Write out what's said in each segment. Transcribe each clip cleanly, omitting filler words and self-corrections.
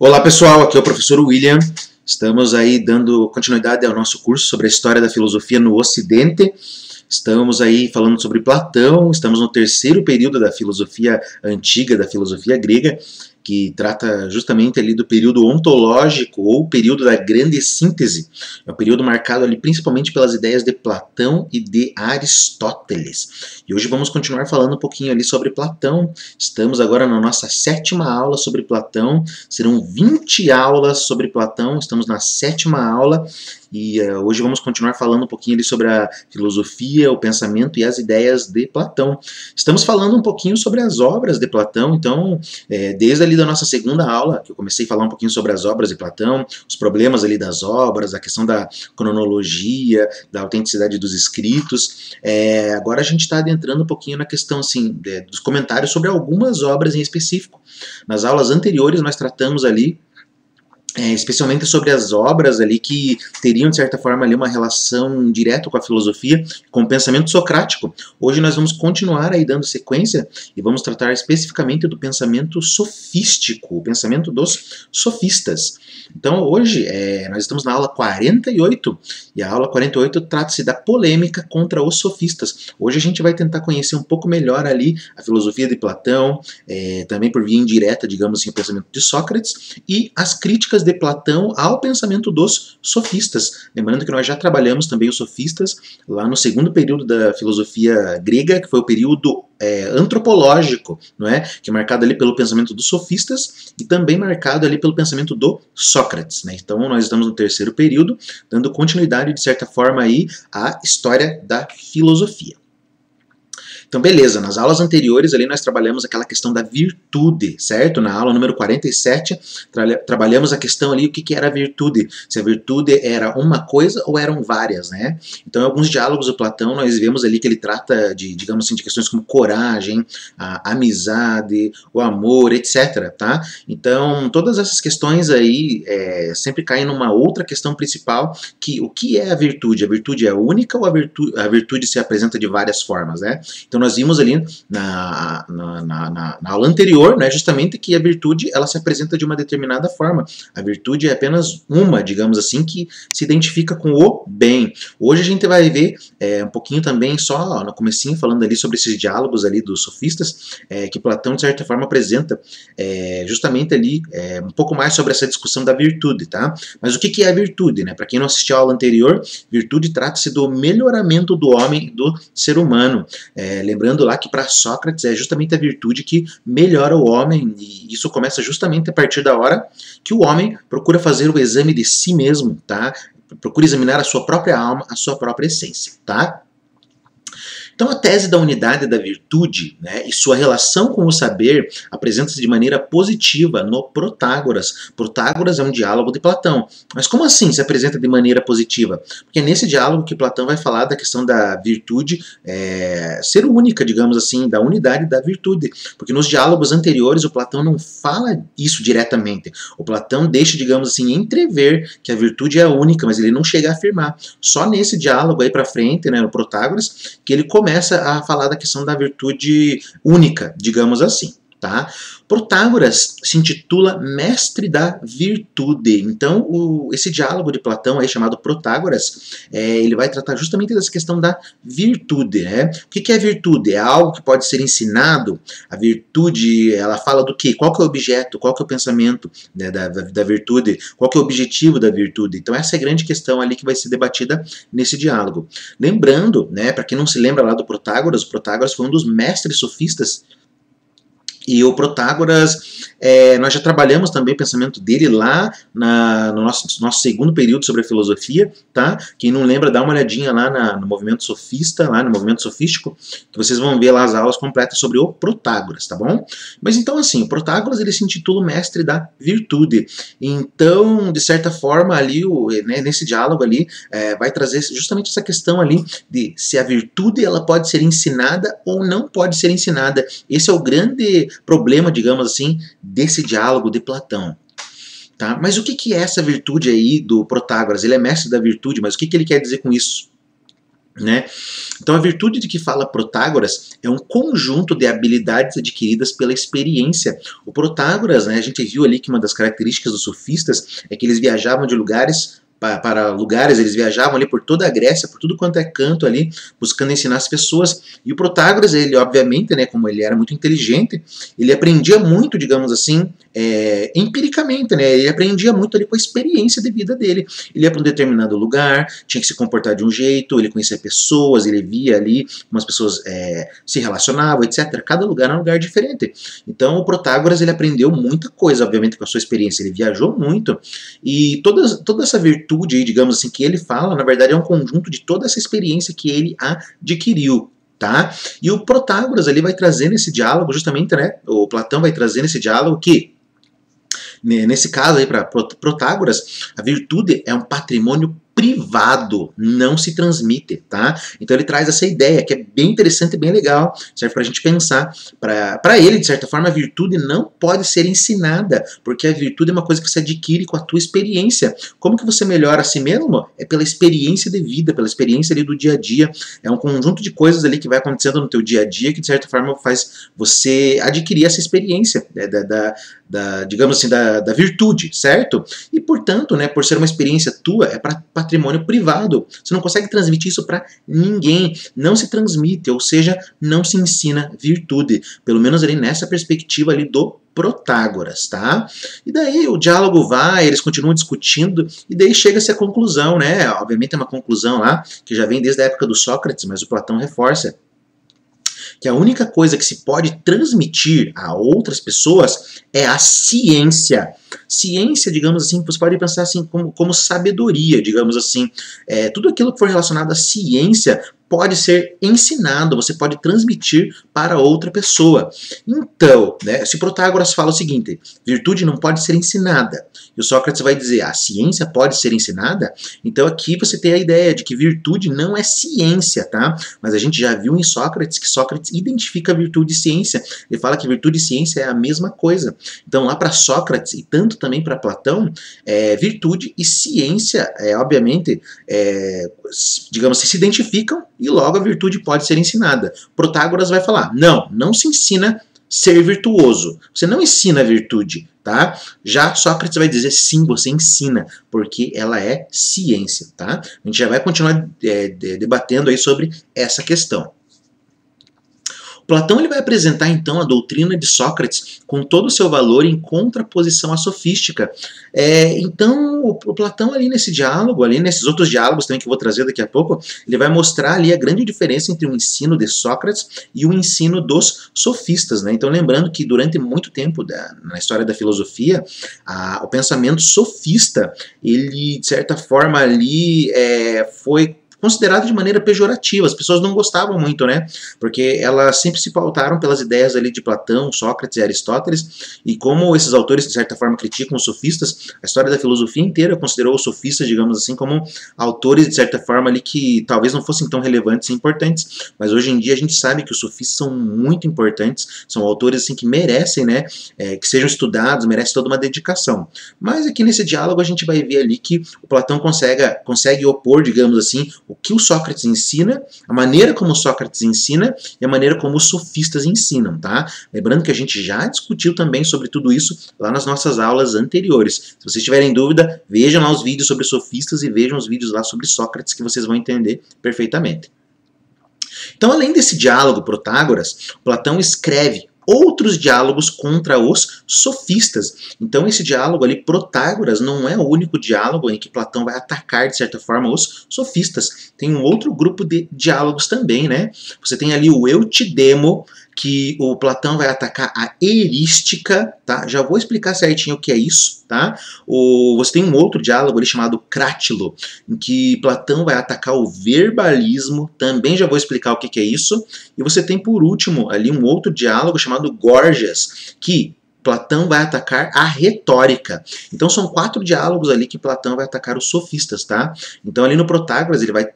Olá pessoal, aqui é o professor William. Estamos aí dando continuidade ao nosso curso sobre a história da filosofia no Ocidente. Estamos aí falando sobre Platão, estamos no terceiro período da filosofia antiga, da filosofia grega, que trata justamente ali do período ontológico ou período da grande síntese. É um período marcado ali principalmente pelas ideias de Platão e de Aristóteles. E hoje vamos continuar falando um pouquinho ali sobre Platão. Estamos agora na nossa sétima aula sobre Platão. Serão 20 aulas sobre Platão, estamos na sétima aula. E hoje vamos continuar falando um pouquinho ali sobre a filosofia, o pensamento e as ideias de Platão. Estamos falando um pouquinho sobre as obras de Platão, então, desde ali da nossa segunda aula, que eu comecei a falar um pouquinho sobre as obras de Platão, os problemas ali das obras, a questão da cronologia, da autenticidade dos escritos. Agora a gente está adentrando um pouquinho na questão assim, dos comentários sobre algumas obras em específico. Nas aulas anteriores nós tratamos ali especialmente sobre as obras ali que teriam, de certa forma, ali uma relação direta com a filosofia, com o pensamento socrático. Hoje nós vamos continuar aí dando sequência e vamos tratar especificamente do pensamento sofístico, o pensamento dos sofistas. Então hoje nós estamos na aula 48 e a aula 48 trata-se da polêmica contra os sofistas. Hoje a gente vai tentar conhecer um pouco melhor ali a filosofia de Platão, também por via indireta, digamos assim, o pensamento de Sócrates e as críticas de Platão ao pensamento dos sofistas. Lembrando que nós já trabalhamos também os sofistas lá no segundo período da filosofia grega, que foi o período antropológico, não é? Que é marcado ali pelo pensamento dos sofistas e também marcado ali pelo pensamento do Sócrates, né? Então nós estamos no terceiro período, dando continuidade de certa forma aí à história da filosofia. Então, beleza, nas aulas anteriores ali nós trabalhamos aquela questão da virtude, certo? Na aula número 47, trabalhamos a questão ali, o que era a virtude, se a virtude era uma coisa ou eram várias, né? Então, em alguns diálogos do Platão, nós vemos ali que ele trata de, digamos assim, de questões como coragem, a amizade, o amor, etc, tá? Então, todas essas questões aí sempre caem numa outra questão principal, que o que é a virtude? A virtude é única ou a virtude se apresenta de várias formas, né? Então, nós vimos ali na aula anterior, né, justamente que a virtude ela se apresenta de uma determinada forma. A virtude é apenas uma, digamos assim, que se identifica com o bem. Hoje a gente vai ver um pouquinho também, só no comecinho, falando ali sobre esses diálogos ali dos sofistas, que Platão, de certa forma, apresenta justamente ali um pouco mais sobre essa discussão da virtude, tá? Mas o que é a virtude, né? Para quem não assistiu a aula anterior, virtude trata-se do melhoramento do homem, do ser humano. Lembrando lá que para Sócrates é justamente a virtude que melhora o homem, e isso começa justamente a partir da hora que o homem procura fazer o exame de si mesmo, tá? Procura examinar a sua própria alma, a sua própria essência, tá? Então a tese da unidade da virtude, né, e sua relação com o saber apresenta-se de maneira positiva no Protágoras. Protágoras é um diálogo de Platão. Mas como assim se apresenta de maneira positiva? Porque é nesse diálogo que Platão vai falar da questão da virtude ser única, digamos assim, da unidade da virtude. Porque nos diálogos anteriores o Platão não fala isso diretamente. O Platão deixa, digamos assim, entrever que a virtude é única, mas ele não chega a afirmar. Só nesse diálogo aí para frente, né, no Protágoras, que ele começa a falar da questão da virtude única, digamos assim, tá? Protágoras se intitula Mestre da Virtude. Então, esse diálogo de Platão aí chamado Protágoras, ele vai tratar justamente dessa questão da virtude, né? O que é virtude? É algo que pode ser ensinado? A virtude, ela fala do quê? Qual que é o objeto? Qual que é o pensamento, né, da virtude? Qual que é o objetivo da virtude? Então, essa é a grande questão ali que vai ser debatida nesse diálogo. Lembrando, né, para quem não se lembra lá do Protágoras, o Protágoras foi um dos mestres sofistas. E o Protágoras, nós já trabalhamos também o pensamento dele lá no nosso segundo período sobre a filosofia, tá? Quem não lembra, dá uma olhadinha lá no movimento sofista, lá no movimento sofístico, que vocês vão ver lá as aulas completas sobre o Protágoras, tá bom? Mas então assim, o Protágoras ele se intitula Mestre da Virtude. Então, de certa forma, ali, nesse diálogo ali, vai trazer justamente essa questão ali de se a virtude ela pode ser ensinada ou não pode ser ensinada. Esse é o grande problema, digamos assim, desse diálogo de Platão. Tá? Mas o que é essa virtude aí do Protágoras? Ele é mestre da virtude, mas o que ele quer dizer com isso? né? Então a virtude de que fala Protágoras é um conjunto de habilidades adquiridas pela experiência. O Protágoras, né, a gente viu ali que uma das características dos sofistas é que eles viajavam de lugares para lugares, eles viajavam ali por toda a Grécia, por tudo quanto é canto ali, buscando ensinar as pessoas. E o Protágoras, ele obviamente, né, como ele era muito inteligente, ele aprendia muito, digamos assim, empiricamente, né, ele aprendia muito ali com a experiência de vida dele. Ele ia para um determinado lugar, tinha que se comportar de um jeito, ele conhecia pessoas, ele via ali como as pessoas se relacionavam, etc. Cada lugar era um lugar diferente. Então o Protágoras, ele aprendeu muita coisa, obviamente, com a sua experiência, ele viajou muito, e toda essa virtude, digamos assim, que ele fala, na verdade é um conjunto de toda essa experiência que ele adquiriu, tá? E o Protágoras ali vai trazer nesse diálogo, justamente, né, o Platão vai trazer nesse diálogo que, nesse caso aí, para Protágoras, a virtude é um patrimônio privado, não se transmite, tá? Então ele traz essa ideia que é bem interessante e bem legal, serve pra gente pensar. Para ele, de certa forma, a virtude não pode ser ensinada, porque a virtude é uma coisa que você adquire com a tua experiência. Como que você melhora a si mesmo? É pela experiência de vida, pela experiência ali do dia a dia. É um conjunto de coisas ali que vai acontecendo no teu dia a dia que, de certa forma, faz você adquirir essa experiência, né, digamos assim, da virtude, certo? E, portanto, né, por ser uma experiência tua, é para patrimônio privado. Você não consegue transmitir isso para ninguém. Não se transmite, ou seja, não se ensina virtude. Pelo menos ali nessa perspectiva ali do Protágoras, tá? E daí o diálogo vai, eles continuam discutindo, e daí chega-se à conclusão, né? Obviamente é uma conclusão lá, que já vem desde a época do Sócrates, mas o Platão reforça que a única coisa que se pode transmitir a outras pessoas é a ciência. Ciência, digamos assim, você pode pensar assim como sabedoria, digamos assim. Tudo aquilo que for relacionado à ciência pode ser ensinado, você pode transmitir para outra pessoa. Então, né, se Protágoras fala o seguinte, virtude não pode ser ensinada, e o Sócrates vai dizer, a ciência pode ser ensinada, então aqui você tem a ideia de que virtude não é ciência, tá? Mas a gente já viu em Sócrates que Sócrates identifica virtude e ciência, ele fala que virtude e ciência é a mesma coisa. Então lá para Sócrates, e tanto também para Platão, virtude e ciência, obviamente, digamos assim, se identificam, e logo a virtude pode ser ensinada. Protágoras vai falar, não se ensina ser virtuoso. Você não ensina a virtude, tá? Já Sócrates vai dizer, sim, você ensina, porque ela é ciência, tá? A gente já vai continuar debatendo aí sobre essa questão. Platão ele vai apresentar então a doutrina de Sócrates com todo o seu valor em contraposição à sofística. Então o Platão ali nesse diálogo, ali nesses outros diálogos também que eu vou trazer daqui a pouco, ele vai mostrar ali a grande diferença entre o ensino de Sócrates e o ensino dos sofistas, né? Então lembrando que durante muito tempo na história da filosofia, o pensamento sofista, ele de certa forma ali foi considerado de maneira pejorativa, as pessoas não gostavam muito, né? Porque elas sempre se pautaram pelas ideias ali de Platão, Sócrates e Aristóteles, e como esses autores, de certa forma, criticam os sofistas, a história da filosofia inteira considerou os sofistas, digamos assim, como autores, de certa forma, ali que talvez não fossem tão relevantes e importantes, mas hoje em dia a gente sabe que os sofistas são muito importantes, são autores assim que merecem, né, que sejam estudados, merecem toda uma dedicação. Mas aqui nesse diálogo a gente vai ver ali que o Platão consegue opor, digamos assim, o que o Sócrates ensina, a maneira como o Sócrates ensina e a maneira como os sofistas ensinam, tá? Lembrando que a gente já discutiu também sobre tudo isso lá nas nossas aulas anteriores. Se vocês tiverem dúvida, vejam lá os vídeos sobre sofistas e vejam os vídeos lá sobre Sócrates que vocês vão entender perfeitamente. Então, além desse diálogo Protágoras, Platão escreve outros diálogos contra os sofistas. Então esse diálogo ali, Protágoras, não é o único diálogo em que Platão vai atacar, de certa forma, os sofistas. Tem um outro grupo de diálogos também, né? Você tem ali o Eutidemo, que o Platão vai atacar a erística, tá? Já vou explicar certinho o que é isso, tá? Você tem um outro diálogo ali chamado Crátilo, em que Platão vai atacar o verbalismo, também já vou explicar o que é isso. E você tem por último ali um outro diálogo chamado Gorgias, que Platão vai atacar a retórica. Então são 4 diálogos ali que Platão vai atacar os sofistas, tá? Então ali no Protágoras ele vai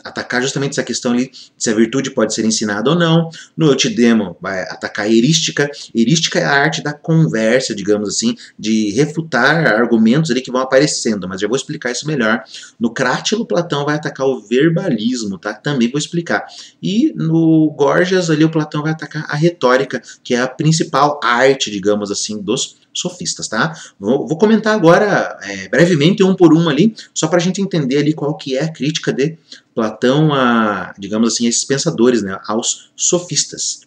atacar justamente essa questão ali se a virtude pode ser ensinada ou não. No Eutidemo vai atacar a erística. Erística é a arte da conversa, digamos assim, de refutar argumentos ali que vão aparecendo, mas já vou explicar isso melhor. No Crátilo, Platão vai atacar o verbalismo, tá? Também vou explicar. E no Gorgias ali o Platão vai atacar a retórica, que é a principal arte, digamos assim, dos sofistas, tá? Vou comentar agora brevemente um por um ali, só para a gente entender ali qual que é a crítica de Platão a, digamos assim, esses pensadores, né, aos sofistas.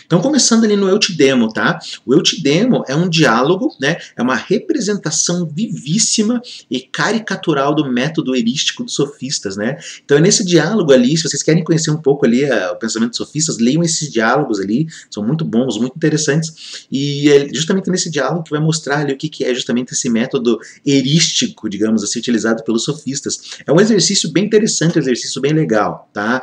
Então, começando ali no Eutidemo, tá? O Eutidemo é um diálogo, né? É uma representação vivíssima e caricatural do método erístico dos sofistas, né? Então, é nesse diálogo ali, se vocês querem conhecer um pouco ali o pensamento dos sofistas, leiam esses diálogos ali, são muito bons, muito interessantes, e é justamente nesse diálogo que vai mostrar ali o que é justamente esse método erístico, digamos assim, utilizado pelos sofistas. É um exercício bem interessante, um exercício bem legal, tá?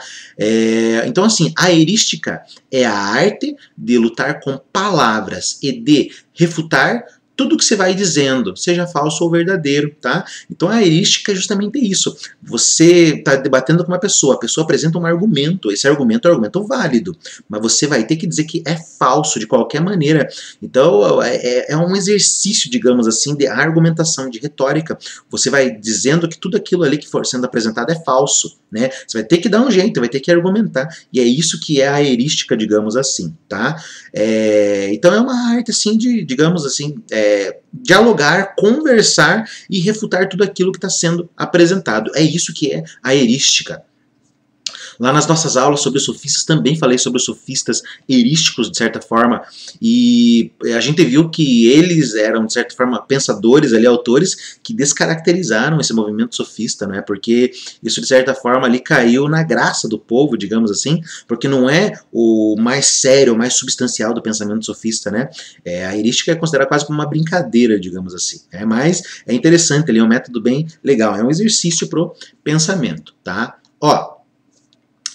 Então, assim, a erística é a arte de lutar com palavras e de refutar tudo que você vai dizendo, seja falso ou verdadeiro, tá? Então a erística é justamente isso. Você está debatendo com uma pessoa, a pessoa apresenta um argumento, esse argumento é um argumento válido, mas você vai ter que dizer que é falso de qualquer maneira. Então é um exercício, digamos assim, de argumentação, de retórica. Você vai dizendo que tudo aquilo ali que for sendo apresentado é falso, né? Você vai ter que dar um jeito, vai ter que argumentar. E é isso que é a erística, digamos assim, tá? Então é uma arte, assim, de, digamos assim, dialogar, conversar e refutar tudo aquilo que está sendo apresentado. É isso que é a erística. Lá nas nossas aulas sobre os sofistas também falei sobre os sofistas erísticos, de certa forma, e a gente viu que eles eram, de certa forma, pensadores, ali, autores, que descaracterizaram esse movimento sofista, né? Porque isso, de certa forma, ali caiu na graça do povo, digamos assim, porque não é o mais sério, o mais substancial do pensamento sofista, né? A erística é considerada quase como uma brincadeira, digamos assim. Mas é interessante, ali é um método bem legal, é um exercício pro pensamento, tá? Ó,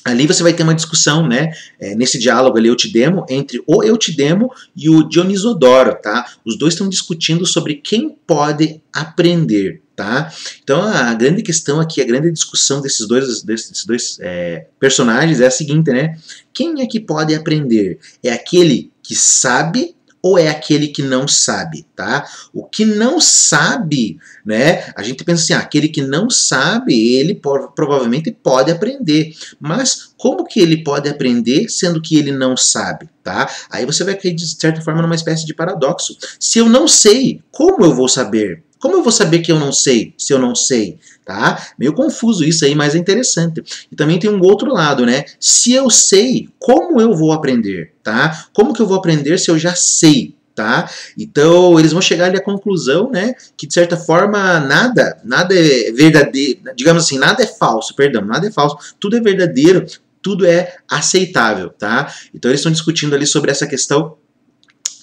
ali você vai ter uma discussão, né, nesse diálogo ali, Eutidemo, entre o Eutidemo e o Dionisodoro, tá? Os dois estão discutindo sobre quem pode aprender, tá? Então a grande questão aqui, a grande discussão desses dois personagens é a seguinte, né? Quem é que pode aprender? É aquele que sabe ou é aquele que não sabe, tá? O que não sabe, né? A gente pensa assim, aquele que não sabe, ele provavelmente pode aprender. Mas como que ele pode aprender sendo que ele não sabe, tá? Aí você vai cair, de certa forma, numa espécie de paradoxo. Se eu não sei, como eu vou saber? Como eu vou saber que eu não sei, se eu não sei? Tá? Meio confuso isso aí, mas é interessante. E também tem um outro lado, né? Se eu sei, como eu vou aprender? Tá? Como que eu vou aprender se eu já sei? Tá? Então eles vão chegar ali à conclusão, né, que de certa forma nada é verdadeiro, digamos assim, nada é falso, perdão, nada é falso, tudo é verdadeiro, tudo é aceitável, tá? Então eles estão discutindo ali sobre essa questão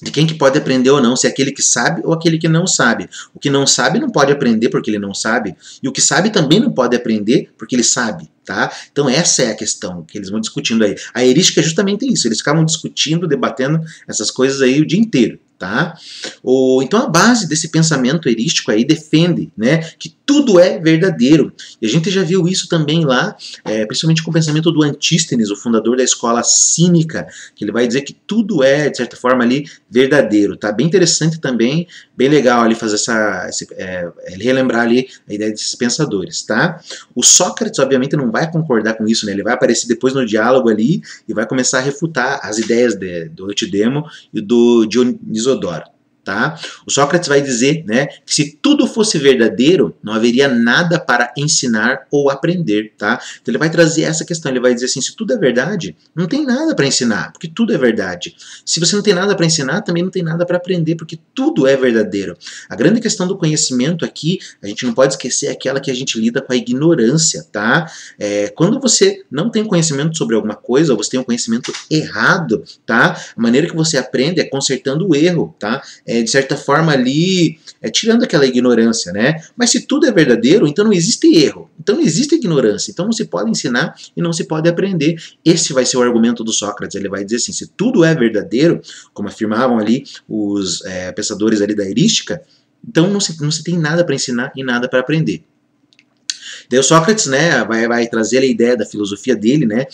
de quem que pode aprender ou não, se é aquele que sabe ou aquele que não sabe. O que não sabe não pode aprender porque ele não sabe, e o que sabe também não pode aprender porque ele sabe, tá? Então essa é a questão que eles vão discutindo aí. A erística é justamente isso, eles ficavam discutindo, debatendo essas coisas aí o dia inteiro, tá? Então a base desse pensamento erístico aí defende, né, que tudo é verdadeiro. E a gente já viu isso também lá, principalmente com o pensamento do Antístenes, o fundador da escola cínica, que ele vai dizer que tudo é, de certa forma, ali verdadeiro. Tá bem interessante também, bem legal ali fazer relembrar ali a ideia desses pensadores, tá? O Sócrates, obviamente, não vai concordar com isso, né? Ele vai aparecer depois no diálogo ali e vai começar a refutar as ideias do Eutidemo e do Dionisodoro. Tá? O Sócrates vai dizer, né, que se tudo fosse verdadeiro, não haveria nada para ensinar ou aprender. Tá? Então ele vai trazer essa questão, ele vai dizer assim, se tudo é verdade, não tem nada para ensinar, porque tudo é verdade. Se você não tem nada para ensinar, também não tem nada para aprender, porque tudo é verdadeiro. A grande questão do conhecimento aqui, a gente não pode esquecer aquela que a gente lida com a ignorância. Tá? Quando você não tem conhecimento sobre alguma coisa, ou você tem um conhecimento errado, tá? A maneira que você aprende é consertando o erro, tá? de certa forma ali, tirando aquela ignorância, né? Mas se tudo é verdadeiro, então não existe erro, então não existe ignorância, então não se pode ensinar e não se pode aprender. Esse vai ser o argumento do Sócrates. Ele vai dizer assim, se tudo é verdadeiro, como afirmavam ali os pensadores ali da erística, então não se tem nada para ensinar e nada para aprender. Daí o Sócrates, né, vai trazer a ideia da filosofia dele, né,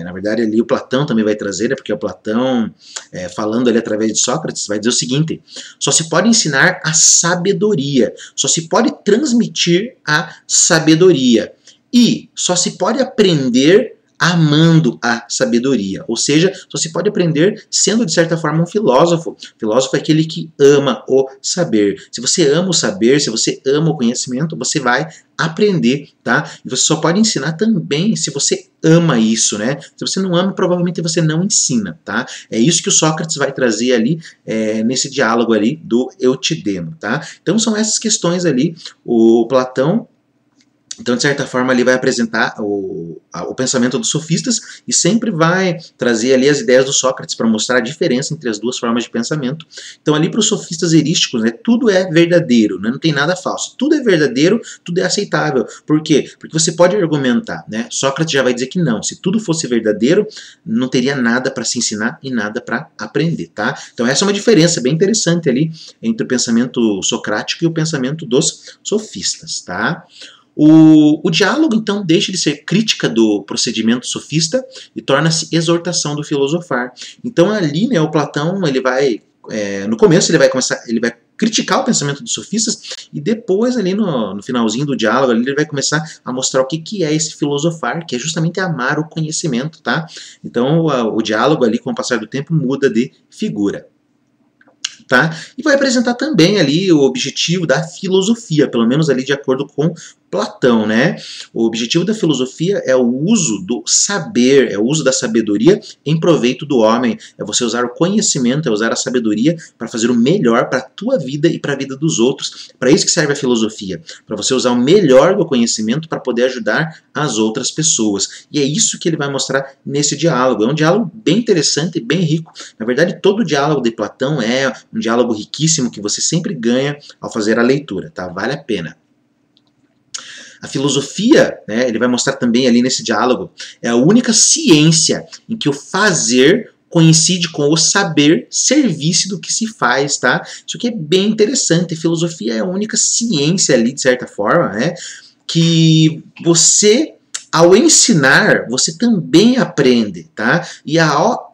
na verdade ali o Platão também vai trazer, né, porque o Platão, falando ali através de Sócrates, vai dizer o seguinte, só se pode ensinar a sabedoria, só se pode transmitir a sabedoria, e só se pode aprender amando a sabedoria, ou seja, só se pode aprender sendo de certa forma um filósofo. Filósofo é aquele que ama o saber. Se você ama o saber, se você ama o conhecimento, você vai aprender, tá? E você só pode ensinar também se você ama isso, né? Se você não ama, provavelmente você não ensina, tá? É isso que o Sócrates vai trazer ali nesse diálogo ali do Eutidemo, tá? Então são essas questões ali, o Platão. Então, de certa forma, ele vai apresentar o pensamento dos sofistas e sempre vai trazer ali as ideias do Sócrates para mostrar a diferença entre as duas formas de pensamento. Então, ali para os sofistas erísticos, né, tudo é verdadeiro, né, não tem nada falso. Tudo é verdadeiro, tudo é aceitável. Por quê? Porque você pode argumentar, né? Sócrates já vai dizer que não. Se tudo fosse verdadeiro, não teria nada para se ensinar e nada para aprender, tá? Então, essa é uma diferença bem interessante ali entre o pensamento socrático e o pensamento dos sofistas, tá? O diálogo, então, deixa de ser crítica do procedimento sofista e torna-se exortação do filosofar. Então, ali, né, o Platão, ele vai, no começo, ele vai criticar o pensamento dos sofistas e depois, ali no finalzinho do diálogo, ali, ele vai começar a mostrar o que é esse filosofar, que é justamente amar o conhecimento, tá? Então, o diálogo ali, com o passar do tempo, muda de figura. Tá? E vai apresentar também ali o objetivo da filosofia, pelo menos ali de acordo com Platão, né? O objetivo da filosofia é o uso do saber, é o uso da sabedoria em proveito do homem, é você usar o conhecimento, é usar a sabedoria para fazer o melhor para a tua vida e para a vida dos outros. Para isso que serve a filosofia, para você usar o melhor do conhecimento para poder ajudar as outras pessoas. E é isso que ele vai mostrar nesse diálogo. É um diálogo bem interessante e bem rico. Na verdade, todo o diálogo de Platão é um diálogo riquíssimo que você sempre ganha ao fazer a leitura, tá? Vale a pena. A filosofia, né, ele vai mostrar também ali nesse diálogo, é a única ciência em que o fazer coincide com o saber serviço do que se faz, tá? Isso aqui é bem interessante. A filosofia é a única ciência ali, de certa forma, né, que você, ao ensinar, você também aprende, tá? E ao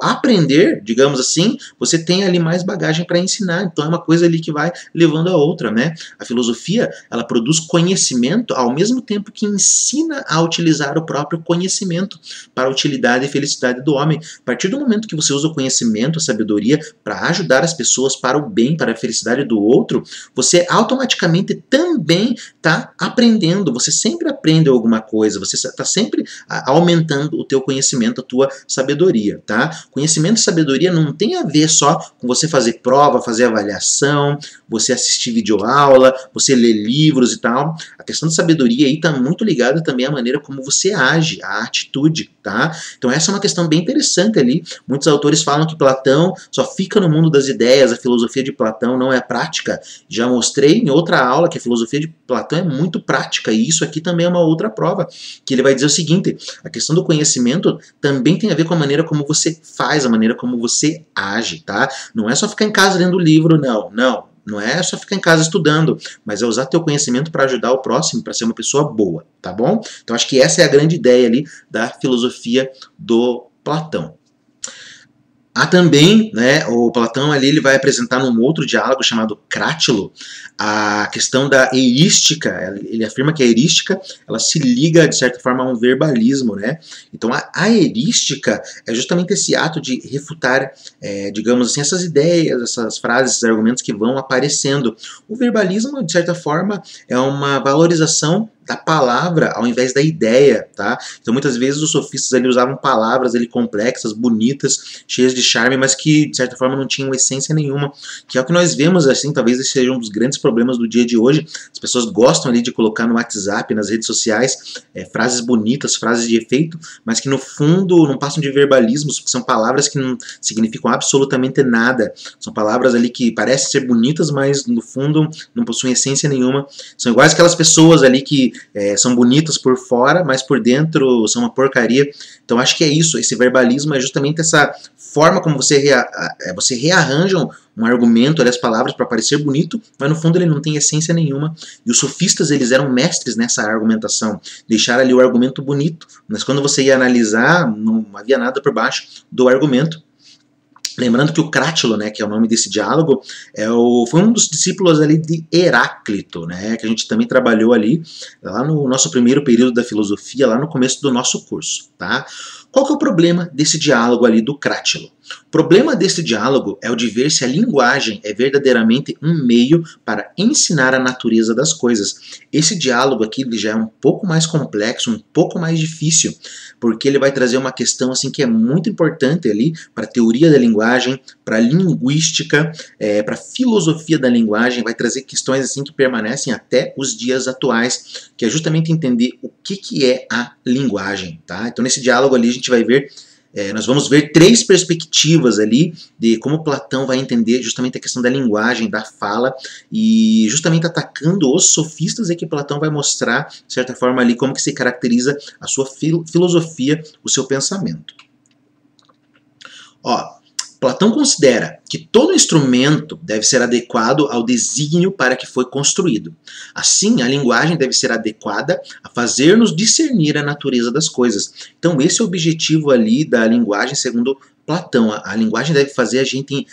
aprender, digamos assim, você tem ali mais bagagem para ensinar. Então é uma coisa ali que vai levando a outra, né? A filosofia, ela produz conhecimento ao mesmo tempo que ensina a utilizar o próprio conhecimento para a utilidade e felicidade do homem. A partir do momento que você usa o conhecimento, a sabedoria para ajudar as pessoas para o bem, para a felicidade do outro, você automaticamente também está aprendendo. Você sempre aprende alguma coisa, você está sempre aumentando o teu conhecimento, a tua sabedoria, tá? Conhecimento e sabedoria não tem a ver só com você fazer prova, fazer avaliação, você assistir videoaula, você ler livros e tal. A questão da sabedoria aí está muito ligada também à maneira como você age, à atitude, tá? Então essa é uma questão bem interessante ali. Muitos autores falam que Platão só fica no mundo das ideias, a filosofia de Platão não é prática. Já mostrei em outra aula que a filosofia de Platão é muito prática, e isso aqui também é uma outra prova, que ele vai dizer o seguinte: a questão do conhecimento também tem a ver com a maneira como você faz, a maneira como você age, tá? Não é só ficar em casa lendo livro, não é só ficar em casa estudando, mas é usar teu conhecimento para ajudar o próximo, para ser uma pessoa boa, tá bom? Então acho que essa é a grande ideia ali da filosofia do Platão. Há também, né, o Platão ali ele vai apresentar num outro diálogo chamado Crátilo a questão da erística. Ele afirma que a erística ela se liga de certa forma a um verbalismo, né? Então a erística é justamente esse ato de refutar, digamos assim, essas ideias, essas frases, esses argumentos que vão aparecendo. O verbalismo de certa forma é uma valorização da palavra ao invés da ideia, tá? Então muitas vezes os sofistas ali usavam palavras ali complexas, bonitas, cheias de charme, mas que de certa forma não tinham essência nenhuma, que é o que nós vemos assim, talvez esse seja um dos grandes problemas do dia de hoje. As pessoas gostam ali de colocar no WhatsApp, nas redes sociais, frases bonitas, frases de efeito, mas que no fundo não passam de verbalismos, porque são palavras que não significam absolutamente nada. São palavras ali que parecem ser bonitas, mas no fundo não possuem essência nenhuma. São iguais aquelas pessoas ali que são bonitas por fora, mas por dentro são uma porcaria. Então acho que é isso, esse verbalismo é justamente essa forma como você rearranja um argumento, ali, as palavras para parecer bonito, mas no fundo ele não tem essência nenhuma. E os sofistas, eles eram mestres nessa argumentação, deixar ali o argumento bonito, mas quando você ia analisar, não havia nada por baixo do argumento. Lembrando que o Crátilo, né, que é o nome desse diálogo, foi um dos discípulos ali de Heráclito, né, que a gente também trabalhou ali, lá no nosso primeiro período da filosofia, lá no começo do nosso curso, tá? Qual que é o problema desse diálogo ali do Crátilo? O problema desse diálogo é o de ver se a linguagem é verdadeiramente um meio para ensinar a natureza das coisas. Esse diálogo aqui ele já é um pouco mais complexo, um pouco mais difícil, porque ele vai trazer uma questão assim que é muito importante ali para a teoria da linguagem, para a linguística, para a filosofia da linguagem, vai trazer questões assim que permanecem até os dias atuais, que é justamente entender o que é a linguagem, tá? Então nesse diálogo ali a gente vai ver nós vamos ver 3 perspectivas ali de como Platão vai entender justamente a questão da linguagem, da fala, e justamente atacando os sofistas é que Platão vai mostrar, de certa forma, ali como que se caracteriza a sua filosofia, o seu pensamento. Ó, Platão considera que todo instrumento deve ser adequado ao desígnio para que foi construído. Assim, a linguagem deve ser adequada a fazer-nos discernir a natureza das coisas. Então, esse é o objetivo ali da linguagem, segundo Platão. A linguagem deve fazer a gente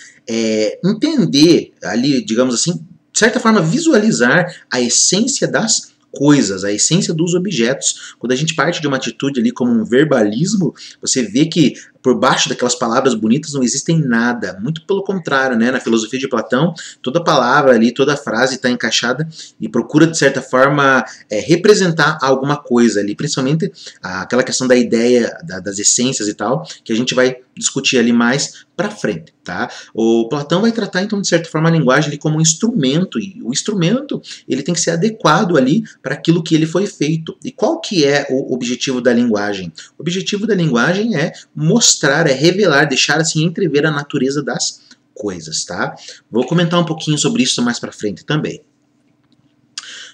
entender ali, digamos assim, de certa forma, visualizar a essência das coisas, a essência dos objetos. Quando a gente parte de uma atitude ali como um verbalismo, você vê que por baixo daquelas palavras bonitas não existem nada. Muito pelo contrário, né? Na filosofia de Platão, toda palavra ali, toda frase está encaixada e procura, de certa forma, representar alguma coisa ali, principalmente aquela questão da ideia, das essências e tal, que a gente vai discutir ali mais para frente, tá? O Platão vai tratar, então, de certa forma, a linguagem ali como um instrumento, e o instrumento ele tem que ser adequado ali para aquilo que ele foi feito. E qual que é o objetivo da linguagem? O objetivo da linguagem é mostrar, é revelar, deixar assim entrever a natureza das coisas, tá? Vou comentar um pouquinho sobre isso mais para frente também.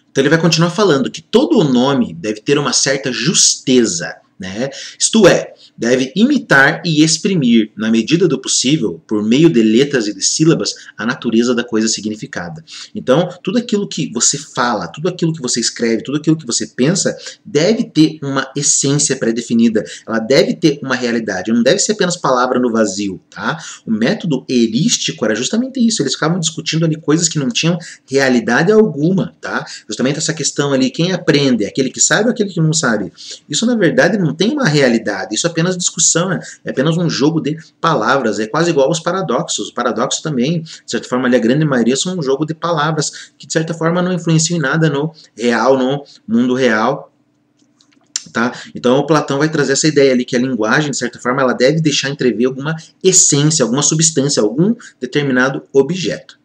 Então ele vai continuar falando que todo o nome deve ter uma certa justeza, né? Isto é, deve imitar e exprimir, na medida do possível, por meio de letras e de sílabas, a natureza da coisa significada. Então, tudo aquilo que você fala, tudo aquilo que você escreve, tudo aquilo que você pensa, deve ter uma essência pré-definida. Ela deve ter uma realidade, não deve ser apenas palavra no vazio, tá? O método erístico era justamente isso, eles ficavam discutindo ali coisas que não tinham realidade alguma, tá? Justamente essa questão ali, quem aprende, aquele que sabe ou aquele que não sabe? Isso, na verdade, não tem uma realidade, isso é apenas discussão, é apenas um jogo de palavras, é quase igual aos paradoxos. Os paradoxos também, de certa forma, ali, a grande maioria são um jogo de palavras que, de certa forma, não influenciam em nada no real, no mundo real. Tá? Então o Platão vai trazer essa ideia ali que a linguagem, de certa forma, ela deve deixar entrever alguma essência, alguma substância, algum determinado objeto.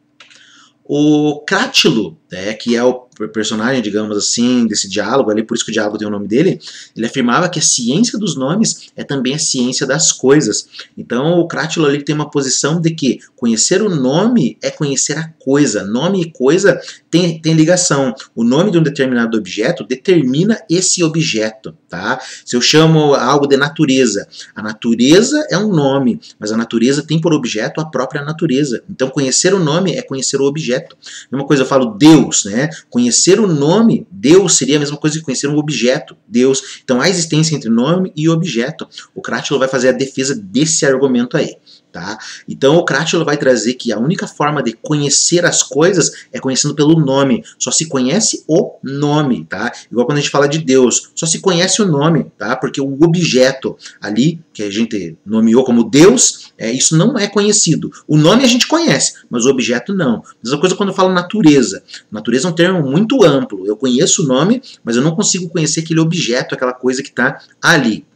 O Crátilo, que é o personagem, digamos assim, desse diálogo ali, por isso que o diálogo tem o nome dele, ele afirmava que a ciência dos nomes é também a ciência das coisas. Então o Crátilo ali tem uma posição de que conhecer o nome é conhecer a coisa. Nome e coisa tem ligação. O nome de um determinado objeto determina esse objeto, tá? Se eu chamo algo de natureza, a natureza é um nome, mas a natureza tem por objeto a própria natureza. Então conhecer o nome é conhecer o objeto. Mesma coisa eu falo Deus, né? Conhecer o nome, Deus, seria a mesma coisa que conhecer um objeto, Deus. Então há existência entre nome e objeto. O Crátilo vai fazer a defesa desse argumento aí, tá? Tá? Então o Cratilo vai trazer que a única forma de conhecer as coisas é conhecendo pelo nome. Só se conhece o nome, tá? Igual quando a gente fala de Deus, só se conhece o nome, tá? Porque o objeto ali, que a gente nomeou como Deus, isso não é conhecido. O nome a gente conhece, mas o objeto não. Mesma coisa quando eu falo natureza. Natureza é um termo muito amplo. Eu conheço o nome, mas eu não consigo conhecer aquele objeto, aquela coisa que está ali.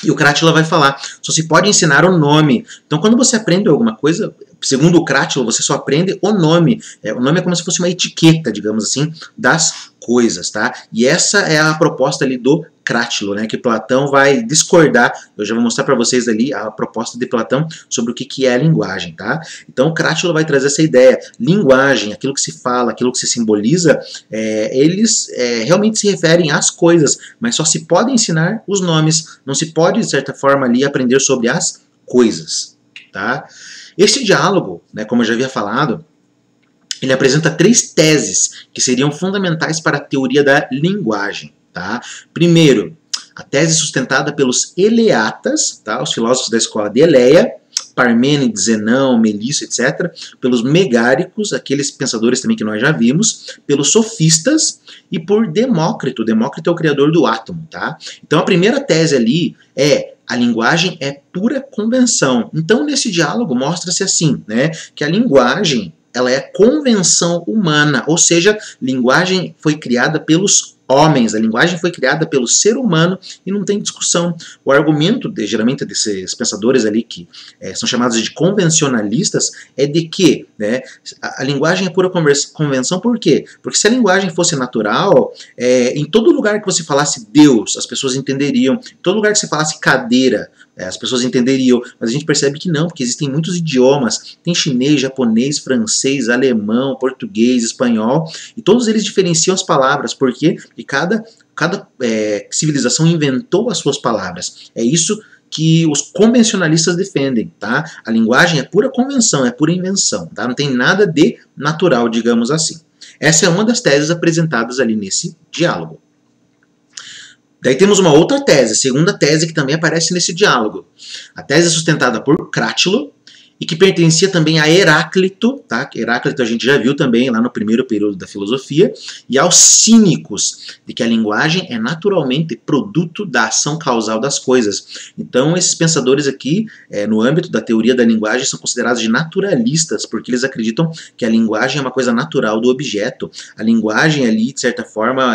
E o Cratilo vai falar, só se pode ensinar o nome. Então, quando você aprende alguma coisa, segundo o Cratilo, você só aprende o nome. O nome é como se fosse uma etiqueta, digamos assim, das coisas, tá? E essa é a proposta ali do Cratilo, né? Que Platão vai discordar. Eu já vou mostrar para vocês ali a proposta de Platão sobre o que é a linguagem, tá? Então, o Cratilo vai trazer essa ideia. Linguagem, aquilo que se fala, aquilo que se simboliza, eles realmente se referem às coisas, mas só se pode ensinar os nomes. Não se pode, de certa forma, ali aprender sobre as coisas, tá? Este diálogo, né, como eu já havia falado, ele apresenta 3 teses que seriam fundamentais para a teoria da linguagem. Tá? Primeiro, a tese sustentada pelos eleatas, tá? Os filósofos da escola de Eleia, Parmênides, Zenão, Melisso, etc., pelos megáricos, aqueles pensadores também que nós já vimos, pelos sofistas e por Demócrito. Demócrito é o criador do átomo. Tá? Então a primeira tese ali é: a linguagem é pura convenção. Então nesse diálogo mostra-se assim, né, que a linguagem ela é convenção humana, ou seja, linguagem foi criada pelos homens, a linguagem foi criada pelo ser humano e não tem discussão. O argumento, geralmente, desses pensadores ali que são chamados de convencionalistas, é de que, né, a linguagem é pura convenção. Por quê? Porque se a linguagem fosse natural, em todo lugar que você falasse Deus, as pessoas entenderiam. Em todo lugar que você falasse cadeira, as pessoas entenderiam, mas a gente percebe que não, porque existem muitos idiomas, tem chinês, japonês, francês, alemão, português, espanhol, e todos eles diferenciam as palavras. Por quê? Porque cada civilização inventou as suas palavras. É isso que os convencionalistas defendem, tá? A linguagem é pura convenção, é pura invenção, tá? Não tem nada de natural, digamos assim. Essa é uma das teses apresentadas ali nesse diálogo. Daí temos uma outra tese, segunda tese, que também aparece nesse diálogo. A tese é sustentada por Cratilo e que pertencia também a Heráclito, tá? Heráclito a gente já viu também lá no primeiro período da filosofia, e aos cínicos, de que a linguagem é naturalmente produto da ação causal das coisas. Então esses pensadores aqui, no âmbito da teoria da linguagem, são considerados de naturalistas, porque eles acreditam que a linguagem é uma coisa natural do objeto. A linguagem ali, de certa forma,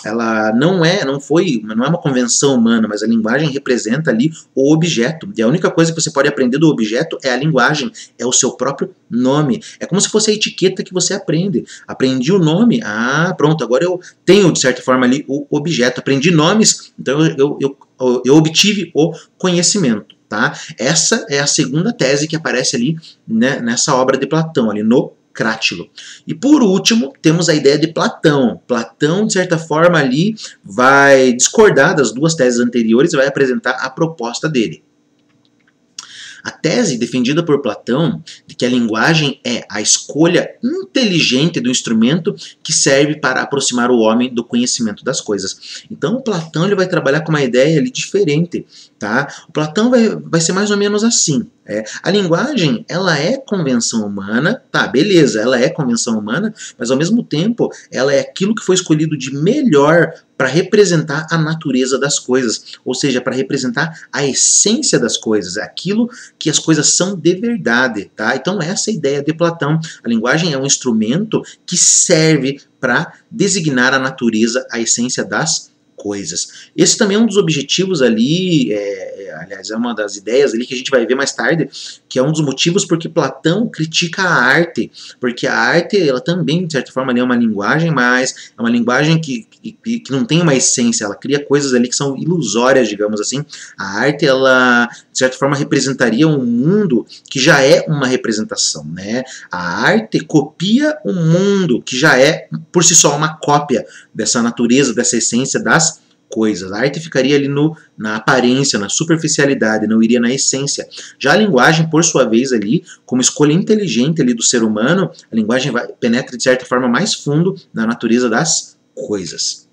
ela não é uma convenção humana, mas a linguagem representa ali o objeto. E a única coisa que você pode aprender do objeto é a linguagem, é o seu próprio nome. É como se fosse a etiqueta que você aprende. Aprendi o nome, pronto, agora eu tenho, de certa forma, ali o objeto. Aprendi nomes, então eu obtive o conhecimento. Tá? Essa é a segunda tese que aparece ali, né, nessa obra de Platão, ali no Cratilo. E por último, temos a ideia de Platão. Platão, de certa forma, ali vai discordar das duas teses anteriores e vai apresentar a proposta dele. A tese defendida por Platão de que a linguagem é a escolha inteligente do instrumento que serve para aproximar o homem do conhecimento das coisas. Então, o Platão ele vai trabalhar com uma ideia ali diferente. Tá? O Platão vai ser mais ou menos assim. A linguagem, ela é convenção humana, tá, beleza, ela é convenção humana, mas ao mesmo tempo ela é aquilo que foi escolhido de melhor para representar a natureza das coisas, ou seja, para representar a essência das coisas, aquilo que as coisas são de verdade, tá? Então essa é a ideia de Platão. A linguagem é um instrumento que serve para designar a natureza, a essência das coisas. Esse também é um dos objetivos ali, aliás, é uma das ideias ali que a gente vai ver mais tarde, que é um dos motivos porque Platão critica a arte, porque a arte, ela também, de certa forma, é uma linguagem, mas é uma linguagem que não tem uma essência, ela cria coisas ali que são ilusórias, digamos assim. A arte, ela, de certa forma, representaria um mundo que já é uma representação, né? A arte copia um mundo que já é, por si só, uma cópia dessa natureza, dessa essência das coisas. A arte ficaria ali na aparência, na superficialidade, não iria na essência. Já a linguagem, por sua vez, ali, como escolha inteligente ali do ser humano, a linguagem penetra de certa forma mais fundo na natureza das coisas.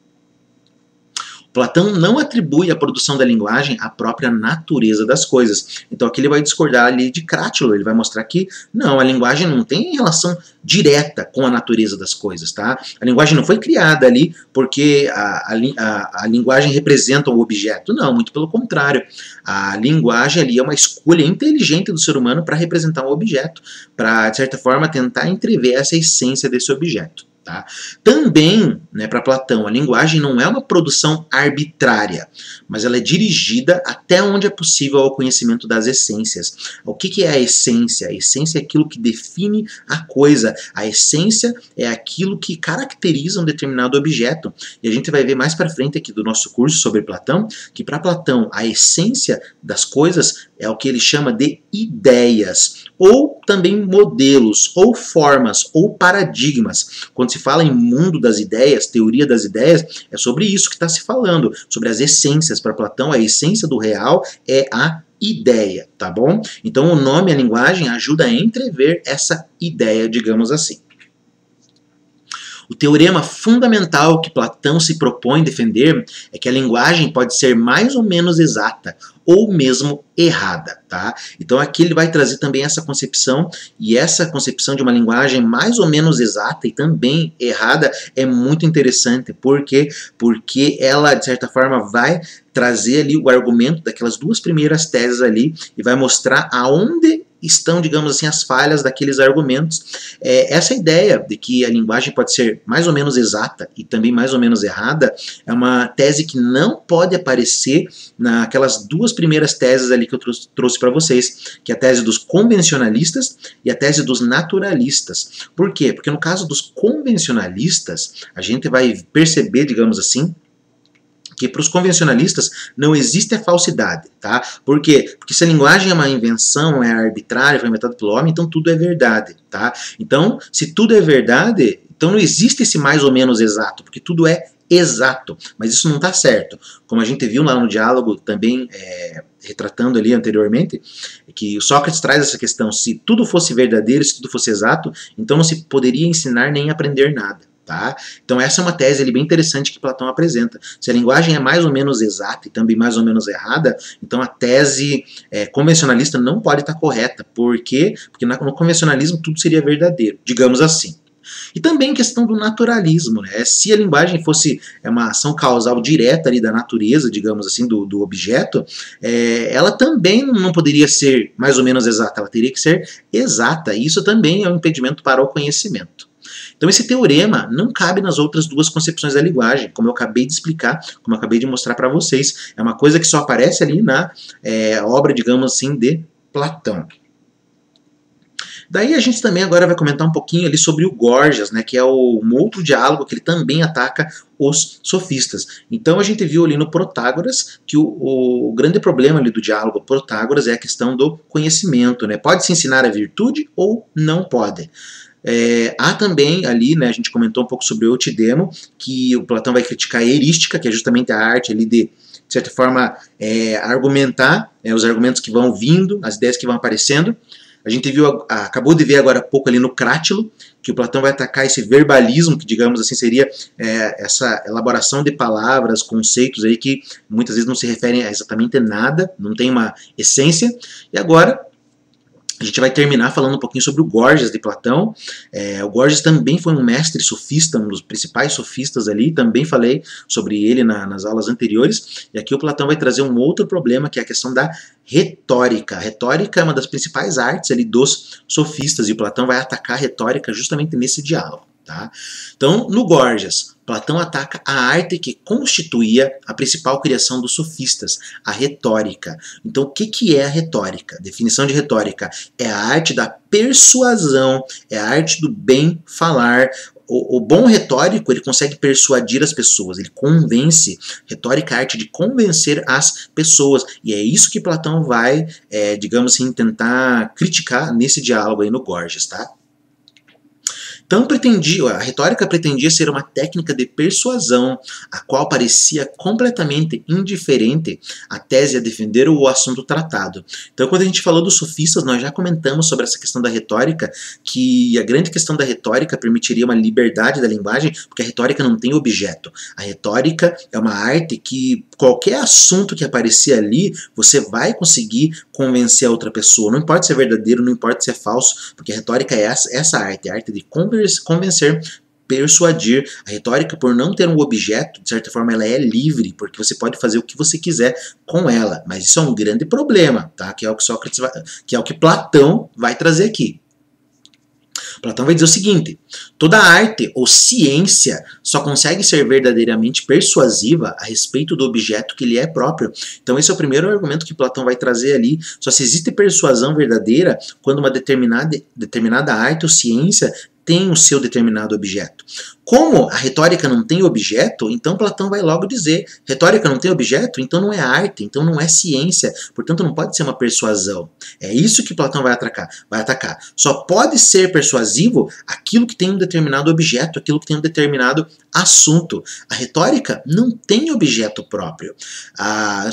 Platão não atribui a produção da linguagem à própria natureza das coisas. Então aqui ele vai discordar ali de Crátilo, ele vai mostrar que não, a linguagem não tem relação direta com a natureza das coisas, tá? A linguagem não foi criada ali porque a linguagem representa um objeto, não, muito pelo contrário. A linguagem ali é uma escolha inteligente do ser humano para representar um objeto, para, de certa forma, tentar entrever essa essência desse objeto. Tá? Também, né, para Platão, a linguagem não é uma produção arbitrária, mas ela é dirigida até onde é possível ao conhecimento das essências. O que é a essência? A essência é aquilo que define a coisa. A essência é aquilo que caracteriza um determinado objeto. E a gente vai ver mais para frente aqui do nosso curso sobre Platão, que para Platão a essência das coisas é o que ele chama de ideias, ou também modelos, ou formas, ou paradigmas. Quando se fala em mundo das ideias, teoria das ideias, é sobre isso que está se falando, sobre as essências. Para Platão, a essência do real é a ideia, tá bom? Então o nome, a linguagem, ajuda a entrever essa ideia, digamos assim. O teorema fundamental que Platão se propõe defender é que a linguagem pode ser mais ou menos exata, ou mesmo errada, tá? Então aqui ele vai trazer também essa concepção, e essa concepção de uma linguagem mais ou menos exata e também errada é muito interessante, porque ela, de certa forma, vai trazer ali o argumento daquelas duas primeiras teses ali, e vai mostrar aonde estão, digamos assim, as falhas daqueles argumentos. Essa ideia de que a linguagem pode ser mais ou menos exata e também mais ou menos errada é uma tese que não pode aparecer naquelas duas primeiras teses ali que eu trouxe para vocês, que é a tese dos convencionalistas e a tese dos naturalistas. Por quê? Porque no caso dos convencionalistas, a gente vai perceber, digamos assim, que para os convencionalistas não existe a falsidade, tá? Por quê? Porque se a linguagem é uma invenção, é arbitrária, foi inventada pelo homem, então tudo é verdade, tá? Então, se tudo é verdade, então não existe esse mais ou menos exato, porque tudo é exato, mas isso não está certo. Como a gente viu lá no diálogo também, retratando ali anteriormente, que o Sócrates traz essa questão, se tudo fosse verdadeiro, se tudo fosse exato, então não se poderia ensinar nem aprender nada. Tá? Então essa é uma tese ali bem interessante que Platão apresenta. Se a linguagem é mais ou menos exata e também mais ou menos errada, então a tese convencionalista não pode estar correta. Por quê? Porque no convencionalismo tudo seria verdadeiro, digamos assim. E também questão do naturalismo, né? Se a linguagem fosse uma ação causal direta ali da natureza, digamos assim, do objeto, ela também não poderia ser mais ou menos exata, ela teria que ser exata. E isso também é um impedimento para o conhecimento. Então esse teorema não cabe nas outras duas concepções da linguagem, como eu acabei de explicar, como eu acabei de mostrar para vocês. É uma coisa que só aparece ali na obra, digamos assim, de Platão. Daí a gente também agora vai comentar um pouquinho ali sobre o Gorgias, né, que é um outro diálogo que ele também ataca os sofistas. Então a gente viu ali no Protágoras que o grande problema ali do diálogo Protágoras é a questão do conhecimento, né? Pode se ensinar a virtude ou não pode? Há também ali, né, a gente comentou um pouco sobre o Eutidemo, que o Platão vai criticar a erística, que é justamente a arte ali de certa forma, argumentar os argumentos que vão vindo, as ideias que vão aparecendo. A gente acabou de ver agora há pouco ali no Crátilo, que o Platão vai atacar esse verbalismo, que digamos assim seria essa elaboração de palavras, conceitos aí que muitas vezes não se referem a exatamente nada, não tem uma essência. E agora a gente vai terminar falando um pouquinho sobre o Gorgias de Platão. O Gorgias também foi um mestre sofista, um dos principais sofistas ali, também falei sobre ele nas aulas anteriores, e aqui o Platão vai trazer um outro problema, que é a questão da retórica. A retórica é uma das principais artes ali dos sofistas, e o Platão vai atacar a retórica justamente nesse diálogo. Tá? Então, no Gorgias, Platão ataca a arte que constituía a principal criação dos sofistas, a retórica. Então, o que é a retórica? A definição de retórica é a arte da persuasão, é a arte do bem falar. O bom retórico, ele consegue persuadir as pessoas, ele convence. Retórica é a arte de convencer as pessoas. E é isso que Platão vai, digamos assim, tentar criticar nesse diálogo aí no Gorgias, tá? Então a retórica pretendia ser uma técnica de persuasão, a qual parecia completamente indiferente à tese a defender ou o assunto tratado. Então, quando a gente falou dos sofistas, nós já comentamos sobre essa questão da retórica, que a grande questão da retórica permitiria uma liberdade da linguagem, porque a retórica não tem objeto. A retórica é uma arte que qualquer assunto que aparecer ali, você vai conseguir convencer a outra pessoa. Não importa se é verdadeiro, não importa se é falso, porque a retórica é essa arte, a arte de convencer, persuadir. A retórica, por não ter um objeto, de certa forma ela é livre, porque você pode fazer o que você quiser com ela, mas isso é um grande problema, tá? Que é o que Sócrates que é o que Platão vai trazer aqui. Platão vai dizer o seguinte: toda arte ou ciência só consegue ser verdadeiramente persuasiva a respeito do objeto que lhe é próprio. Então esse é o primeiro argumento que Platão vai trazer ali. Só se existe persuasão verdadeira quando uma determinada arte ou ciência tem o seu determinado objeto. Como a retórica não tem objeto, então Platão vai logo dizer: retórica não tem objeto, então não é arte, então não é ciência, portanto não pode ser uma persuasão. É isso que Platão vai atacar. Só pode ser persuasivo aquilo que tem um determinado objeto, aquilo que tem um determinado assunto. A retórica não tem objeto próprio.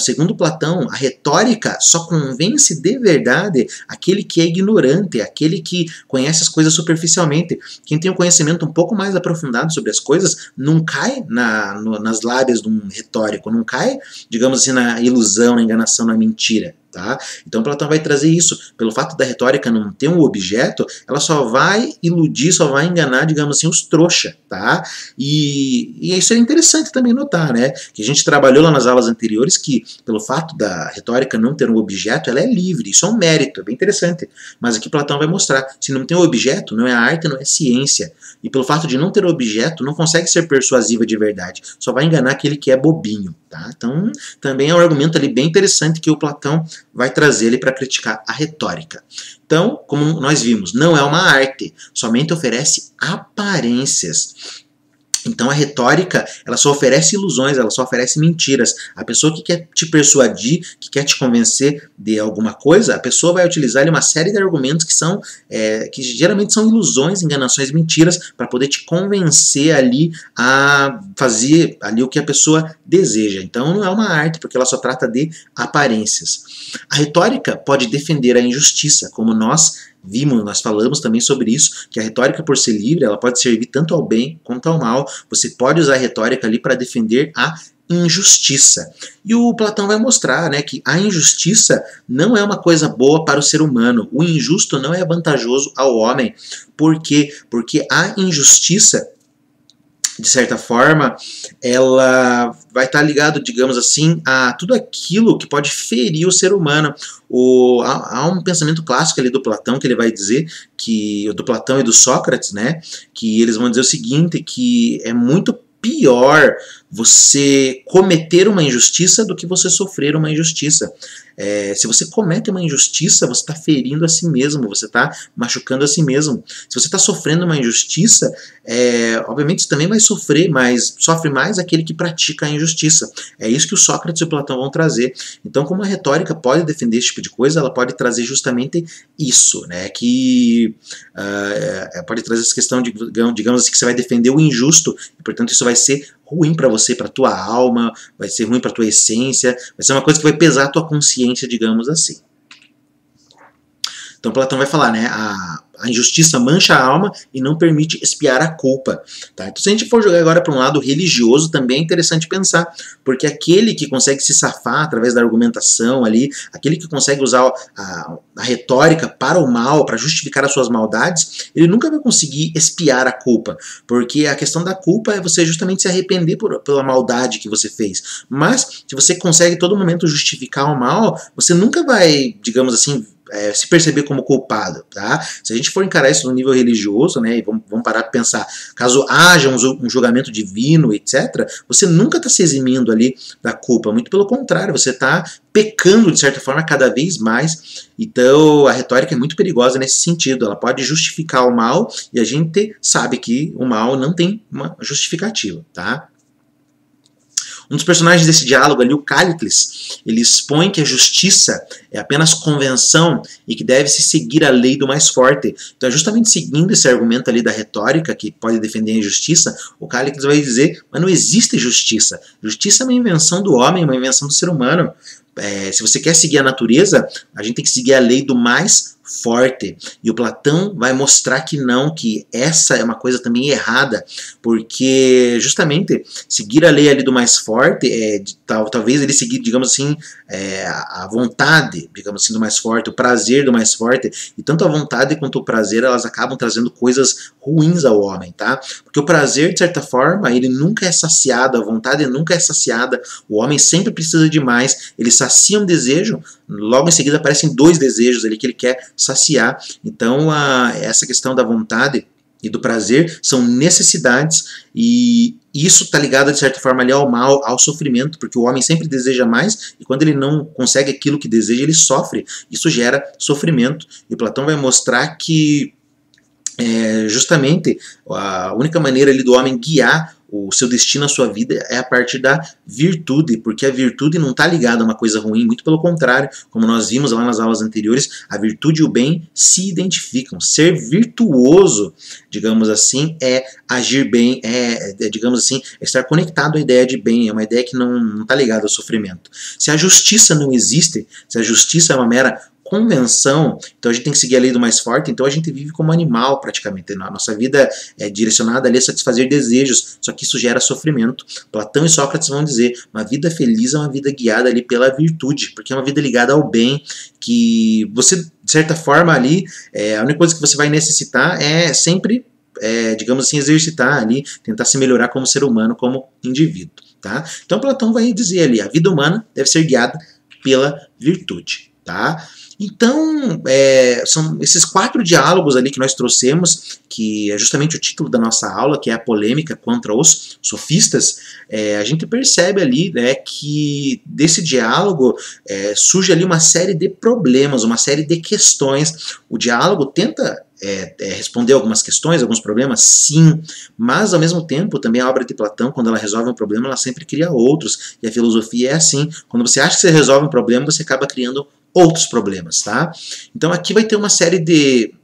Segundo Platão, a retórica só convence de verdade aquele que é ignorante, aquele que conhece as coisas superficialmente. Quem tem um conhecimento um pouco mais aprofundado sobre as coisas não cai nas lábias de um retórico, não cai, digamos assim, na ilusão, na enganação, na mentira. Tá? Então Platão vai trazer isso. Pelo fato da retórica não ter um objeto, ela só vai iludir, só vai enganar, digamos assim, os trouxa. Tá? E isso é interessante também notar, né? Que a gente trabalhou lá nas aulas anteriores que, pelo fato da retórica não ter um objeto, ela é livre. Isso é um mérito, é bem interessante. Mas aqui Platão vai mostrar: se não tem um objeto, não é arte, não é ciência. E pelo fato de não ter objeto, não consegue ser persuasiva de verdade. Só vai enganar aquele que é bobinho. Tá? Então, também é um argumento ali bem interessante que o Platão vai trazer ele para criticar a retórica. Então, como nós vimos, não é uma arte, somente oferece aparências. Então a retórica, ela só oferece ilusões, ela só oferece mentiras. A pessoa que quer te persuadir, que quer te convencer de alguma coisa, a pessoa vai utilizar ali uma série de argumentos que geralmente são ilusões, enganações, mentiras, para poder te convencer ali a fazer ali o que a pessoa deseja. Então não é uma arte, porque ela só trata de aparências. A retórica pode defender a injustiça, como nós falamos também sobre isso, que a retórica, por ser livre, ela pode servir tanto ao bem quanto ao mal. Você pode usar a retórica ali para defender a injustiça. E o Platão vai mostrar, né, que a injustiça não é uma coisa boa para o ser humano. O injusto não é vantajoso ao homem. Por quê? Porque a injustiça, de certa forma, ela vai estar ligado, digamos assim, a tudo aquilo que pode ferir o ser humano. Há um pensamento clássico ali do Platão que ele vai dizer, do Platão e do Sócrates, né, que eles vão dizer o seguinte, que é muito pior você cometer uma injustiça do que você sofrer uma injustiça. Se você comete uma injustiça, você está ferindo a si mesmo, você está machucando a si mesmo. Se você está sofrendo uma injustiça, obviamente você também vai sofrer, mas sofre mais aquele que pratica a injustiça. É isso que o Sócrates e o Platão vão trazer. Então, como a retórica pode defender esse tipo de coisa, ela pode trazer justamente isso, né? Que pode trazer essa questão de, digamos assim, que você vai defender o injusto, e portanto isso vai ser ruim para você, para tua alma, vai ser ruim para tua essência, vai ser uma coisa que vai pesar a tua consciência, digamos assim. Então Platão vai falar, né, a injustiça mancha a alma e não permite expiar a culpa. Tá? Então se a gente for jogar agora para um lado religioso, também é interessante pensar, porque aquele que consegue se safar através da argumentação ali, aquele que consegue usar a retórica para o mal, para justificar as suas maldades, ele nunca vai conseguir expiar a culpa, porque a questão da culpa é você justamente se arrepender pela maldade que você fez. Mas se você consegue todo momento justificar o mal, você nunca vai, digamos assim, se perceber como culpado, tá? Se a gente for encarar isso no nível religioso, né, e vamos parar para pensar, caso haja um julgamento divino, etc., você nunca está se eximindo ali da culpa, muito pelo contrário, você está pecando, de certa forma, cada vez mais. Então, a retórica é muito perigosa nesse sentido, ela pode justificar o mal, e a gente sabe que o mal não tem uma justificativa, tá? Um dos personagens desse diálogo ali, o Cállicles, ele expõe que a justiça é apenas convenção e que deve-se seguir a lei do mais forte. Então, justamente seguindo esse argumento ali da retórica, que pode defender a injustiça, o Cállicles vai dizer, mas não existe justiça. Justiça é uma invenção do homem, uma invenção do ser humano. Se você quer seguir a natureza, a gente tem que seguir a lei do mais forte. E o Platão vai mostrar que não, que essa é uma coisa também errada, porque justamente seguir a lei ali do mais forte, talvez ele seguir, digamos assim, a vontade, digamos assim, do mais forte, o prazer do mais forte, e tanto a vontade quanto o prazer, elas acabam trazendo coisas ruins ao homem, tá? Porque o prazer, de certa forma, ele nunca é saciado, a vontade nunca é saciada, o homem sempre precisa de mais, ele sacia um desejo, logo em seguida aparecem dois desejos ali que ele quer saciar. Então, essa questão da vontade e do prazer são necessidades, e isso está ligado, de certa forma, ali ao mal, ao sofrimento, porque o homem sempre deseja mais, e quando ele não consegue aquilo que deseja, ele sofre. Isso gera sofrimento. E Platão vai mostrar que justamente a única maneira ali do homem guiar o seu destino, a sua vida, é a partir da virtude, porque a virtude não está ligada a uma coisa ruim, muito pelo contrário, como nós vimos lá nas aulas anteriores, a virtude e o bem se identificam. Ser virtuoso, digamos assim, é agir bem, digamos assim, é estar conectado à ideia de bem, é uma ideia que não está ligada ao sofrimento. Se a justiça não existe, se a justiça é uma mera convenção, então a gente tem que seguir a lei do mais forte, então a gente vive como animal praticamente. A nossa vida é direcionada ali a satisfazer desejos, só que isso gera sofrimento. Platão e Sócrates vão dizer, uma vida feliz é uma vida guiada ali pela virtude, porque é uma vida ligada ao bem, que você, de certa forma ali, a única coisa que você vai necessitar é sempre, digamos assim, exercitar ali, tentar se melhorar como ser humano, como indivíduo, tá? Então Platão vai dizer ali, a vida humana deve ser guiada pela virtude, tá? Então, são esses 4 diálogos ali que nós trouxemos, que é justamente o título da nossa aula, que é a polêmica contra os sofistas. A gente percebe ali, né, que desse diálogo surge ali uma série de problemas, uma série de questões. O diálogo tenta responder algumas questões, alguns problemas, sim, mas ao mesmo tempo também a obra de Platão, quando ela resolve um problema, ela sempre cria outros, e a filosofia é assim, quando você acha que você resolve um problema, você acaba criando outros problemas, tá? Então aqui vai ter uma série de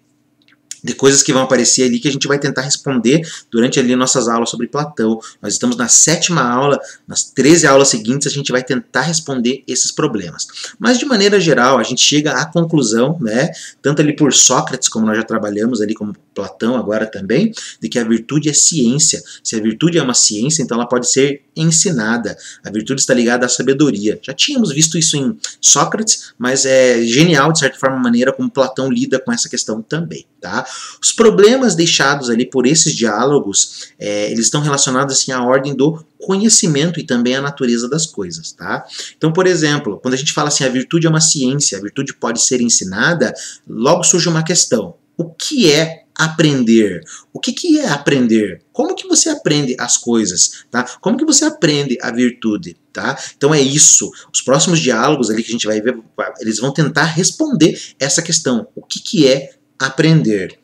coisas que vão aparecer ali que a gente vai tentar responder durante ali nossas aulas sobre Platão. Nós estamos na 7ª aula, nas 13 aulas seguintes a gente vai tentar responder esses problemas. Mas de maneira geral a gente chega à conclusão, né, tanto ali por Sócrates, como nós já trabalhamos ali, como Platão agora também, de que a virtude é ciência. Se a virtude é uma ciência, então ela pode ser ensinada. A virtude está ligada à sabedoria. Já tínhamos visto isso em Sócrates, mas é genial, de certa forma, a maneira como Platão lida com essa questão também, tá? Os problemas deixados ali por esses diálogos, eles estão relacionados assim à ordem do conhecimento e também à natureza das coisas, tá? Então, por exemplo, quando a gente fala assim, a virtude é uma ciência, a virtude pode ser ensinada, logo surge uma questão. O que é aprender? O que é aprender? Como que você aprende as coisas? Tá? Como que você aprende a virtude? Tá? Então é isso. Os próximos diálogos ali que a gente vai ver, eles vão tentar responder essa questão. O que é aprender?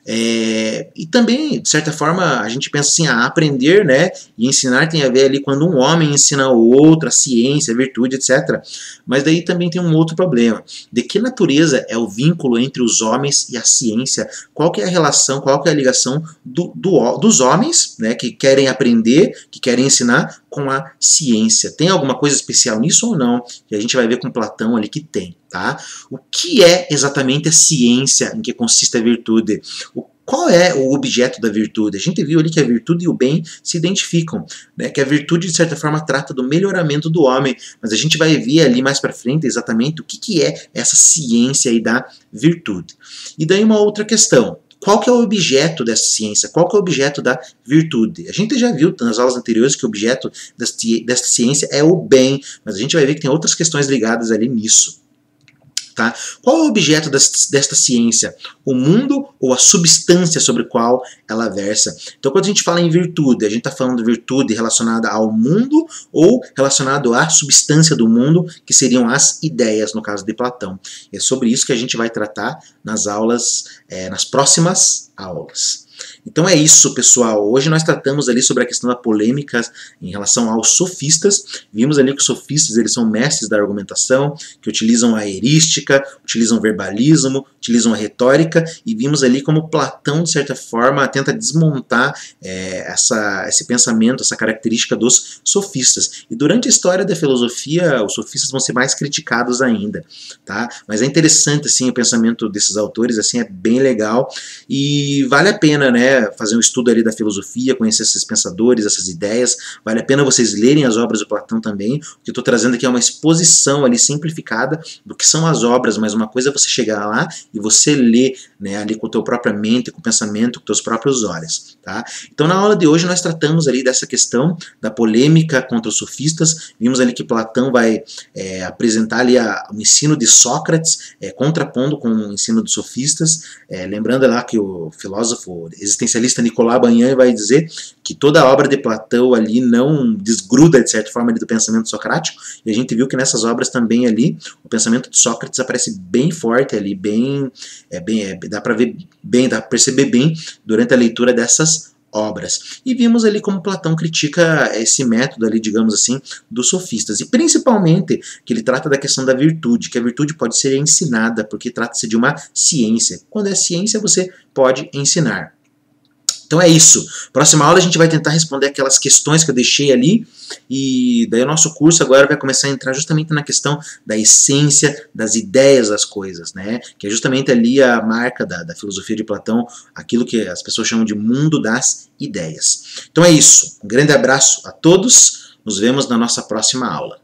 E também, de certa forma, a gente pensa assim, aprender, né, e ensinar tem a ver ali quando um homem ensina ao outro a ciência, a virtude, etc. Mas daí também tem um outro problema. De que natureza é o vínculo entre os homens e a ciência? Qual que é a relação, qual que é a ligação dos homens, né, que querem aprender, que querem ensinar, com a ciência? Tem alguma coisa especial nisso ou não? E a gente vai ver com Platão ali que tem. Tá? O que é exatamente a ciência, em que consiste a virtude? Qual é o objeto da virtude? A gente viu ali que a virtude e o bem se identificam, né? Que a virtude, de certa forma, trata do melhoramento do homem, mas a gente vai ver ali mais para frente exatamente o que é essa ciência aí da virtude. E daí uma outra questão. Qual que é o objeto dessa ciência? Qual que é o objeto da virtude? A gente já viu nas aulas anteriores que o objeto dessa ciência é o bem, mas a gente vai ver que tem outras questões ligadas ali nisso. Tá? Qual é o objeto desta ciência? O mundo ou a substância sobre a qual ela versa? Então, quando a gente fala em virtude, a gente está falando de virtude relacionada ao mundo ou relacionado à substância do mundo, que seriam as ideias, no caso de Platão. E é sobre isso que a gente vai tratar nas aulas, nas próximas aulas. Então é isso, pessoal. Hoje nós tratamos ali sobre a questão da polêmica em relação aos sofistas. Vimos ali que os sofistas, eles são mestres da argumentação, que utilizam a erística, utilizam o verbalismo, utilizam a retórica, e vimos ali como Platão, de certa forma, tenta desmontar esse pensamento, essa característica dos sofistas. E durante a história da filosofia, os sofistas vão ser mais criticados ainda, tá? Mas é interessante, assim, o pensamento desses autores, assim, é bem legal, e vale a pena, né, fazer um estudo ali da filosofia, conhecer esses pensadores, essas ideias. Vale a pena vocês lerem as obras do Platão também. O que eu estou trazendo aqui é uma exposição ali simplificada do que são as obras, mas uma coisa é você chegar lá e você ler, né, ali com a tua própria mente, com o pensamento, com teus próprios olhos, tá? Então na aula de hoje nós tratamos ali dessa questão da polêmica contra os sofistas. Vimos ali que Platão vai apresentar ali o ensino de Sócrates, contrapondo com o ensino dos sofistas, lembrando lá que o filósofo existencialista Nicolas Banhan vai dizer que toda a obra de Platão ali não desgruda, de certa forma, ali do pensamento socrático, e a gente viu que nessas obras também ali, o pensamento de Sócrates aparece bem forte ali, dá para ver bem, dá para perceber bem durante a leitura dessas obras. E vimos ali como Platão critica esse método ali, digamos assim, dos sofistas, e principalmente que ele trata da questão da virtude, que a virtude pode ser ensinada, porque trata-se de uma ciência. Quando é ciência, você pode ensinar. Então é isso. Próxima aula a gente vai tentar responder aquelas questões que eu deixei ali, e daí o nosso curso agora vai começar a entrar justamente na questão da essência, das ideias das coisas, né? Que é justamente ali a marca da filosofia de Platão, aquilo que as pessoas chamam de mundo das ideias. Então é isso. Um grande abraço a todos. Nos vemos na nossa próxima aula.